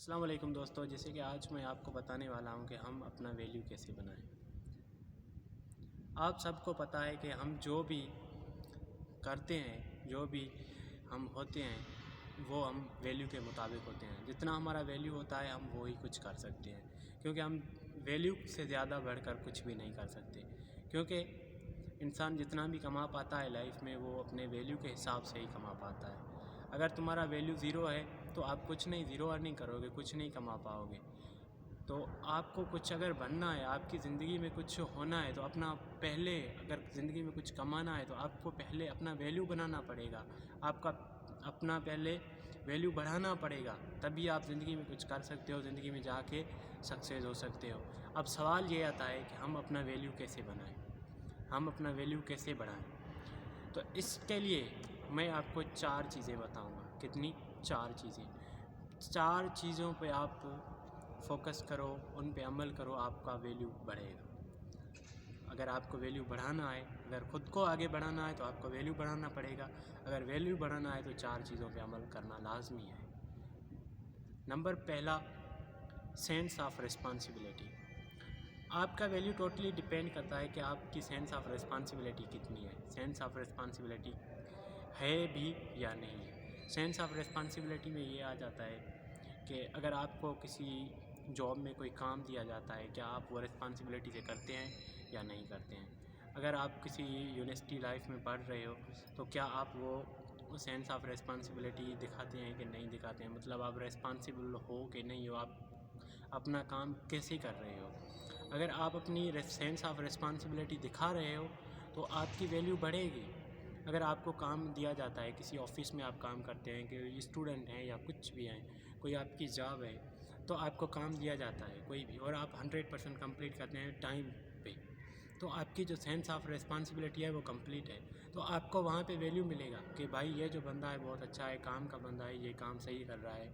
السلام علیکم دوستو، جیسے کہ آج میں آپ کو بتانے والا ہوں کہ ہم اپنا ویلیو کیسے بنائیں۔ آپ سب کو پتہ ہے کہ ہم جو بھی کرتے ہیں، جو بھی ہم ہوتے ہیں، وہ ہم ویلیو کے مطابق ہوتے ہیں۔ جتنا ہمارا ویلیو ہوتا ہے ہم وہی کچھ کر سکتے ہیں، کیونکہ ہم ویلیو سے زیادہ بڑھ کر کچھ بھی نہیں کر سکتے۔ کیونکہ انسان جتنا بھی کما پاتا ہے لائف میں، وہ اپنے ویلیو کے حساب سے ہی کما پاتا ہے۔ اگر تمہارا ویلیو زیرو ہے تو آپ کچھ نہیں، زیرو ارننگ کرو گے، کچھ نہیں کما پاؤ گے۔ تو آپ کو کچھ اگر بننا ہے، آپ کی زندگی میں کچھ ہونا ہے، تو اگر زندگی میں کچھ کمانا ہے تو آپ کو پہلے اپنا ویلیو بنانا پڑے گا، آپ کا اپنا پہلے ویلیو بڑھانا پڑے گا، تبھی آپ زندگی میں کچھ کر سکتے ہو، زندگی میں جا کے سکسیز ہو سکتے ہو۔ اب سوال یہ آتا ہے کہ ہم اپنا ویلیو کیسے بنائیں، ہم اپنا ویلیو کیسے بڑھائیں؟ تو اس کے لیے میں آپ کو 4 چیزیں بتاؤں گا۔ کتنی؟ 4 چیزیں۔ 4 چیزوں پہ آپ فوکس کرو، ان پہ عمل کرو، آپ کا ویلیو بڑھے گا۔ اگر آپ کو ویلیو بڑھانا ہے، اگر خود کو آگے بڑھانا ہے تو آپ کو ویلیو بڑھانا پڑے گا۔ اگر ویلیو بڑھانا ہے تو 4 چیزوں پہ عمل کرنا لازمی ہے۔ نمبر پہلا، سینس آف ریسپانسبلٹی۔ آپ کا ویلیو ٹوٹلی ڈیپینڈ کرتا ہے کہ آپ کی سینس آف ریسپانسبلٹی کتنی ہے، سینس آف ریسپانسبلٹی ہے بھی یا نہیں ہے۔ سینس آف ریسپانسبلٹی میں یہ آ جاتا ہے کہ اگر آپ کو کسی جاب میں کوئی کام دیا جاتا ہے، کیا آپ وہ ریسپانسبلٹی سے کرتے ہیں یا نہیں کرتے ہیں۔ اگر آپ کسی یونیورسٹی لائف میں پڑھ رہے ہو تو کیا آپ وہ سینس آف ریسپانسبلٹی دکھاتے ہیں کہ نہیں دکھاتے ہیں، مطلب آپ ریسپانسبل ہو کہ نہیں ہو، آپ اپنا کام کیسے کر رہے ہو۔ اگر آپ اپنی سینس آف ریسپانسبلٹی دکھا رہے ہو تو آپ کی ویلیو بڑھے گی۔ اگر آپ کو کام دیا جاتا ہے، کسی آفس میں آپ کام کرتے ہیں، کہ اسٹوڈنٹ ہیں یا کچھ بھی ہیں، کوئی آپ کی جاب ہے، تو آپ کو کام دیا جاتا ہے کوئی بھی، اور آپ 100% کمپلیٹ کرتے ہیں ٹائم پہ، تو آپ کی جو سینس آف ریسپانسبلٹی ہے وہ کمپلیٹ ہے، تو آپ کو وہاں پہ ویلیو ملے گا کہ بھائی یہ جو بندہ ہے بہت اچھا ہے، کام کا بندہ ہے، یہ کام صحیح کر رہا ہے،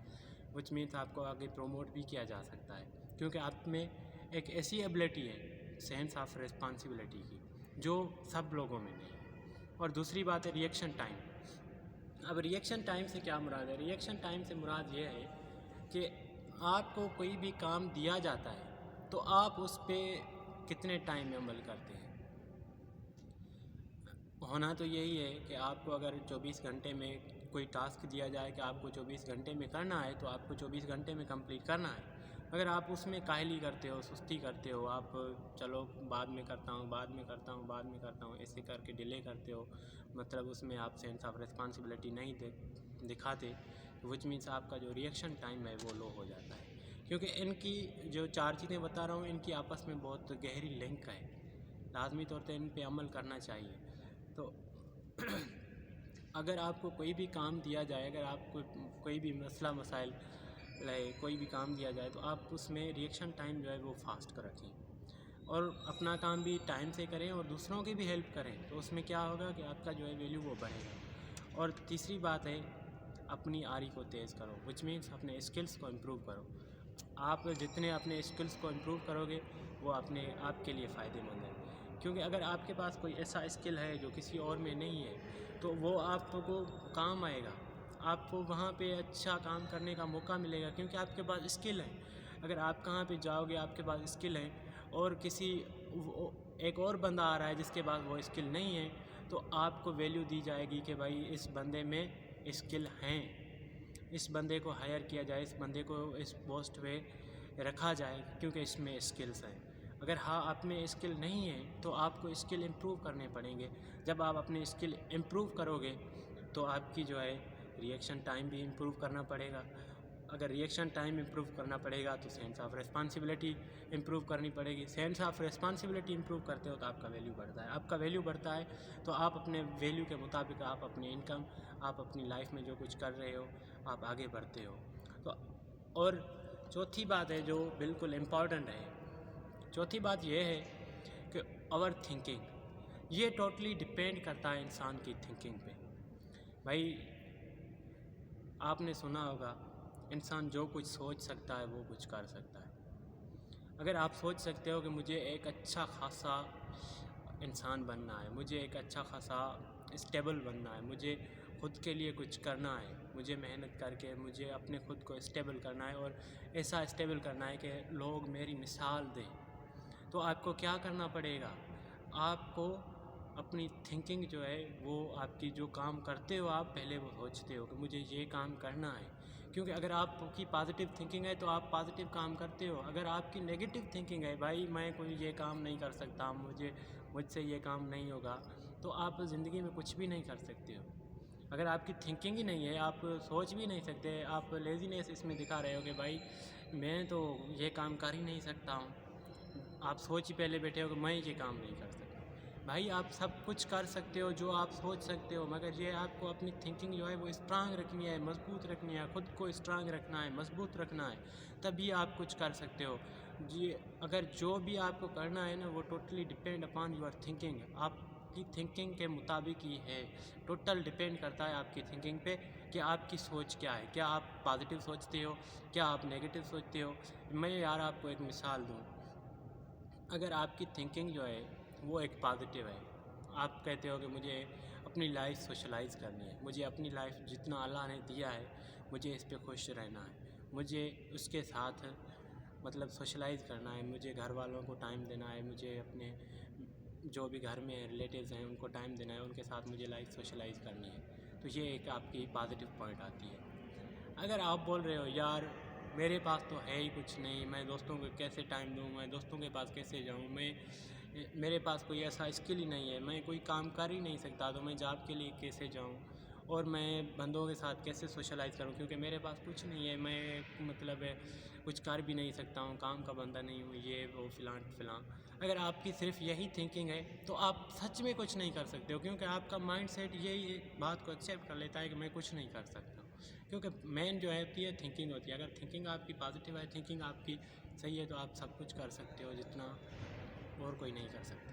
وچ مینس آپ کو آگے پروموٹ بھی کیا جا سکتا ہے، کیونکہ آپ میں ایک ایسی ایبلٹی ہے سینس آف ریسپانسبلٹی کی جو سب لوگوں میں نہیں ہے۔ اور دوسری بات ہے ریئیکشن ٹائم۔ اب ریئیکشن ٹائم سے کیا مراد ہے؟ ریئیکشن ٹائم سے مراد یہ ہے کہ آپ کو کوئی بھی کام دیا جاتا ہے تو آپ اس پہ کتنے ٹائم میں عمل کرتے ہیں۔ ہونا تو یہی ہے کہ آپ کو اگر 24 گھنٹے میں کوئی ٹاسک دیا جائے کہ آپ کو 24 گھنٹے میں کرنا ہے تو آپ کو 24 گھنٹے میں کمپلیٹ کرنا ہے۔ اگر آپ اس میں کاہلی کرتے ہو، سستی کرتے ہو، آپ چلو بعد میں کرتا ہوں ایسے کر کے ڈیلے کرتے ہو، مطلب اس میں آپ سینس آف ریسپانسبلٹی نہیں دکھاتے، وچ مینس آپ کا جو ریئیکشن ٹائم ہے وہ لو ہو جاتا ہے۔ کیونکہ ان کی جو 4 چیزیں بتا رہا ہوں، ان کی آپس میں بہت گہری لنک ہے، لازمی طور پہ ان پہ عمل کرنا چاہیے۔ تو اگر آپ کو کوئی بھی کام دیا جائے، اگر آپ کو کوئی بھی مسئلہ مسائل کوئی بھی کام دیا جائے تو آپ اس میں ریئیکشن ٹائم جو ہے وہ فاسٹ کر رکھیں، اور اپنا کام بھی ٹائم سے کریں اور دوسروں کی بھی ہیلپ کریں، تو اس میں کیا ہوگا کہ آپ کا جو ہے ویلیو وہ بڑھے گا۔ اور تیسری بات ہے، اپنی آری کو تیز کرو، وچ مینس اپنے اسکلس کو امپروو کرو۔ آپ جتنے اپنے اسکلس کو امپروو کرو گے وہ آپ کے لیے فائدے مند ہے، کیونکہ اگر آپ کے پاس کوئی ایسا اسکل ہے جو کسی اور میں نہیں ہے تو وہ آپ کو کام آئے گا، آپ کو وہاں پہ اچھا کام کرنے کا موقع ملے گا، کیونکہ آپ کے پاس اسکل ہے۔ اگر آپ کہاں پہ جاؤ گے، آپ کے پاس اسکل ہے، اور ایک اور بندہ آ رہا ہے جس کے پاس وہ اسکل نہیں ہے، تو آپ کو ویلیو دی جائے گی کہ بھائی اس بندے میں اسکل ہیں، اس بندے کو ہائر کیا جائے، اس بندے کو اس پوسٹ پہ رکھا جائے کیونکہ اس میں اسکلس ہیں۔ اگر آپ میں اسکل نہیں ہے تو آپ کو اسکل امپروو کرنے پڑیں گے۔ جب آپ اپنے اسکل امپروو کرو گے تو آپ کی جو ہے ریئیکشن ٹائم بھی امپروو کرنا پڑے گا۔ اگر ریئیکشن ٹائم امپروو کرنا پڑے گا تو سینس آف ریسپانسبلٹی امپروو کرنی پڑے گی۔ سینس آف ریسپانسبلٹی امپروو کرتے ہو تو آپ کا ویلیو بڑھتا ہے، آپ کا ویلیو بڑھتا ہے تو آپ اپنے ویلیو کے مطابق آپ اپنی انکم، آپ اپنی لائف میں جو کچھ کر رہے ہو آپ آگے بڑھتے ہو۔ تو اور چوتھی بات ہے جو بالکل امپورٹنٹ ہے، چوتھی بات یہ ہے کہ اوور تھنکنگ، یہ ٹوٹلی ڈیپینڈ کرتا ہے انسان کی تھنکنگ پہ۔ بھائی آپ نے سنا ہوگا انسان جو کچھ سوچ سکتا ہے وہ کچھ کر سکتا ہے۔ اگر آپ سوچ سکتے ہو کہ مجھے ایک اچھا خاصا انسان بننا ہے، مجھے ایک اچھا خاصا اسٹیبل بننا ہے، مجھے خود کے لیے کچھ کرنا ہے، مجھے محنت کر کے مجھے اپنے خود کو اسٹیبل کرنا ہے، اور ایسا اسٹیبل کرنا ہے کہ لوگ میری مثال دیں، تو آپ کو کیا کرنا پڑے گا؟ آپ کو اپنی تھنکنگ جو ہے وہ آپ کی جو کام کرتے ہو آپ پہلے وہ سوچتے ہو کہ مجھے یہ کام کرنا ہے، کیونکہ اگر آپ کی پازیٹیو تھنکنگ ہے تو آپ پازیٹیو کام کرتے ہو. اگر آپ کی نیگیٹو تھنکنگ ہے بھائی میں کوئی یہ کام نہیں کر سکتا، مجھ سے یہ کام نہیں ہوگا، تو آپ زندگی میں کچھ بھی نہیں کر سکتے ہو. اگر آپ کی تھنکنگ ہی نہیں ہے، آپ سوچ بھی نہیں سکتے، آپ لیزینس اس میں دکھا رہے ہو کہ بھائی میں تو یہ کام کر ہی نہیں سکتا ہوں، آپ سوچ ہی پہلے بیٹھے ہو کہ میں یہ کام نہیں کر سکتا. بھائی آپ سب کچھ کر سکتے ہو جو آپ سوچ سکتے ہو، مگر یہ آپ کو اپنی تھنکنگ جو ہے وہ اسٹرانگ رکھنی ہے، مضبوط رکھنی ہے، خود کو اسٹرانگ رکھنا ہے، مضبوط رکھنا ہے، تبھی آپ کچھ کر سکتے ہو. جی اگر جو بھی آپ کو کرنا ہے نا وہ totally depend upon your thinking, آپ کی تھنکنگ کے مطابق ہی ہے، ٹوٹل ڈپینڈ کرتا ہے آپ کی تھنکنگ پہ کہ آپ کی سوچ کیا ہے، کیا آپ پازیٹیو سوچتے ہو، کیا آپ نیگیٹو سوچتے ہو. میں یار آپ کو ایک مثال دوں، اگر آپ کی تھنکنگ جو ہے وہ ایک پازیٹیو ہے، آپ کہتے ہو کہ مجھے اپنی لائف سوشلائز کرنی ہے، مجھے اپنی لائف جتنا اللہ نے دیا ہے مجھے اس پہ خوش رہنا ہے، مجھے اس کے ساتھ مطلب سوشلائز کرنا ہے، مجھے گھر والوں کو ٹائم دینا ہے، مجھے اپنے جو بھی گھر میں ریلیٹیوز ہیں ان کو ٹائم دینا ہے، ان کے ساتھ مجھے لائف سوشلائز کرنی ہے، تو یہ ایک آپ کی پازیٹیو پوائنٹ آتی ہے. اگر آپ بول رہے ہو یار میرے پاس تو ہے ہی کچھ نہیں، میں دوستوں کو کیسے ٹائم دوں، میں دوستوں کے پاس کیسے جاؤں، میرے پاس کوئی ایسا اسکل ہی نہیں ہے، میں کوئی کام کر ہی نہیں سکتا، تو میں جاب کے لیے کیسے جاؤں، اور میں بندوں کے ساتھ کیسے سوشلائز کروں کیونکہ میرے پاس کچھ نہیں ہے، میں مطلب کچھ کر بھی نہیں سکتا ہوں، کام کا بندہ نہیں ہوں، یہ وہ فلاں فلاں. اگر آپ کی صرف یہی تھنکنگ ہے تو آپ سچ میں کچھ نہیں کر سکتے ہو، کیونکہ آپ کا مائنڈ سیٹ یہی بات کو ایکسیپٹ کر لیتا ہے کہ میں کچھ نہیں کر سکتا ہوں. کیونکہ مین جو ہوتی ہے تھنکنگ ہوتی ہے، اگر تھنکنگ آپ کی پازیٹیو ہے، تھنکنگ آپ کی صحیح ہے، تو آپ سب کچھ کر سکتے ہو جتنا اور کوئی نہیں کر سکتا.